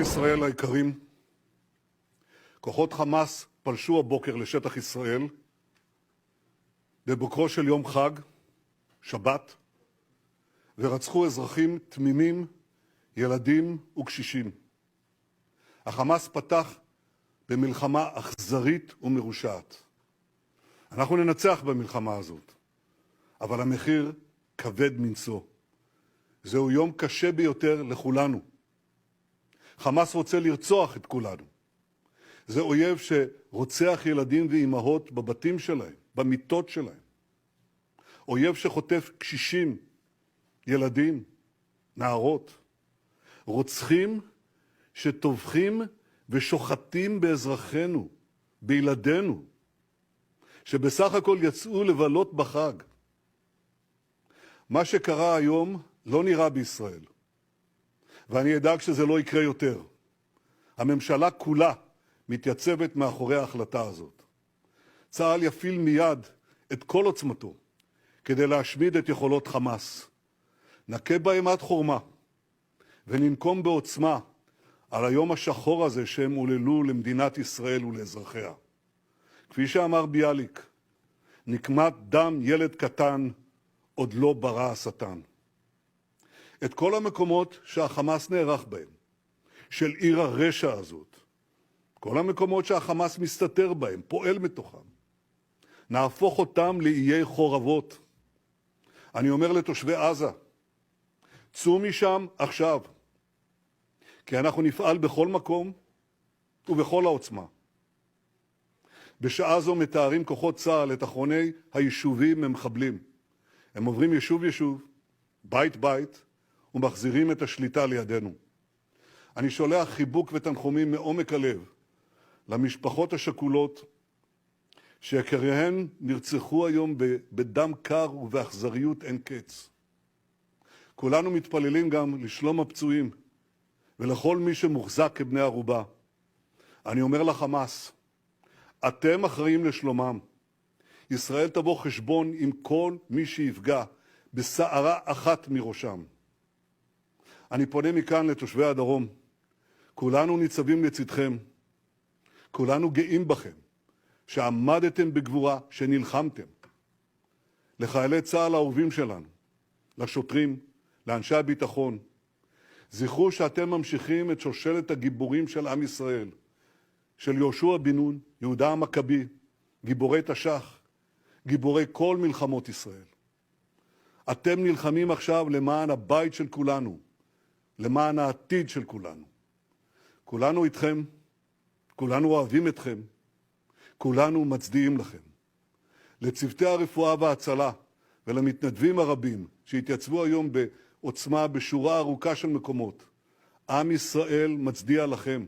ישראל היקרים, כוחות חמאס פלשו הבוקר לשטח ישראל בבוקרו של יום חג, שבת, ורצחו אזרחים תמימים, ילדים וקשישים. החמאס פתח במלחמה אכזרית ומרושעת. אנחנו ננצח במלחמה הזאת, אבל המחיר כבד מנשוא. זהו יום קשה ביותר לכולנו. חמאס רוצה לרצוח את כולנו. זה אויב שרוצח ילדים ואימהות בבתים שלהם, במיטות שלהם. אויב שחוטף קשישים, ילדים, נערות. רוצחים שטובחים ושוחטים באזרחינו, בילדינו, שבסך הכל יצאו לבלות בחג. מה שקרה היום לא נראה בישראל, ואני אדאג שזה לא יקרה יותר. הממשלה כולה מתייצבת מאחורי ההחלטה הזאת. צה"ל יפעיל מיד את כל עוצמתו כדי להשמיד את יכולות חמאס. נכה בהם עד חורמה וננקום בעוצמה על היום השחור הזה שהם עוללו למדינת ישראל ולאזרחיה. כפי שאמר ביאליק, נקמת דם ילד קטן עוד לא ברא השטן. את כל המקומות שהחמאס נערך בהם, של עיר הרשע הזאת, כל המקומות שהחמאס מסתתר בהם, פועל מתוכם, נהפוך אותם לאיי חורבות. אני אומר לתושבי עזה, צאו משם עכשיו, כי אנחנו נפעל בכל מקום ובכל העוצמה. בשעה זו מתארים כוחות צה"ל את אחרוני היישובים ממחבלים. הם עוברים יישוב-יישוב, בית-בית, ומחזירים את השליטה לידינו. אני שולח חיבוק ותנחומים מעומק הלב למשפחות השכולות שיקיריהן נרצחו היום בדם קר ובאכזריות אין קץ. כולנו מתפללים גם לשלום הפצועים ולכל מי שמוחזק כבני ערובה. אני אומר לחמאס, אתם אחראים לשלומם. ישראל תבוא חשבון עם כל מי שיפגע בשערה אחת מראשם. אני פונה מכאן לתושבי הדרום. כולנו ניצבים לצדכם. כולנו גאים בכם, שעמדתם בגבורה, שנלחמתם. לחיילי צה"ל האהובים שלנו, לשוטרים, לאנשי הביטחון, זכרו שאתם ממשיכים את שושלת הגיבורים של עם ישראל, של יהושע בן נון, יהודה המכבי, גיבורי תש"ח, גיבורי כל מלחמות ישראל. אתם נלחמים עכשיו למען הבית של כולנו, למען העתיד של כולנו. כולנו איתכם, כולנו אוהבים אתכם, כולנו מצדיעים לכם. לצוותי הרפואה וההצלה ולמתנדבים הרבים שהתייצבו היום בעוצמה בשורה ארוכה של מקומות, עם ישראל מצדיע לכם.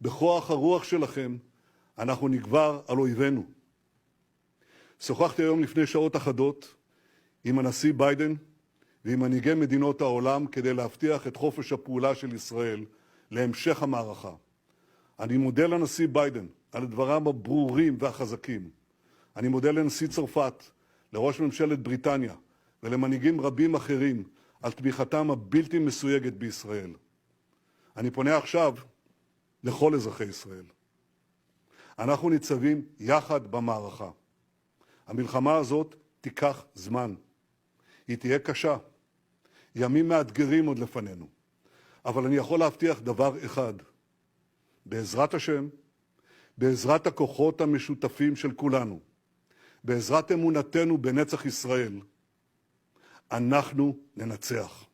בכוח הרוח שלכם אנחנו נגבר על אויבינו. שוחחתי היום לפני שעות אחדות עם הנשיא ביידן ועם מנהיגי מדינות העולם כדי להבטיח את חופש הפעולה של ישראל להמשך המערכה. אני מודה לנשיא ביידן על דבריו הברורים והחזקים. אני מודה לנשיא צרפת, לראש ממשלת בריטניה ולמנהיגים רבים אחרים על תמיכתם הבלתי מסויגת בישראל. אני פונה עכשיו לכל אזרחי ישראל. אנחנו ניצבים יחד במערכה. המלחמה הזאת תיקח זמן. היא תהיה קשה. ימים מאתגרים עוד לפנינו. אבל אני יכול להבטיח דבר אחד. בעזרת השם, בעזרת הכוחות המשותפים של כולנו, בעזרת אמונתנו בנצח ישראל, אנחנו ננצח.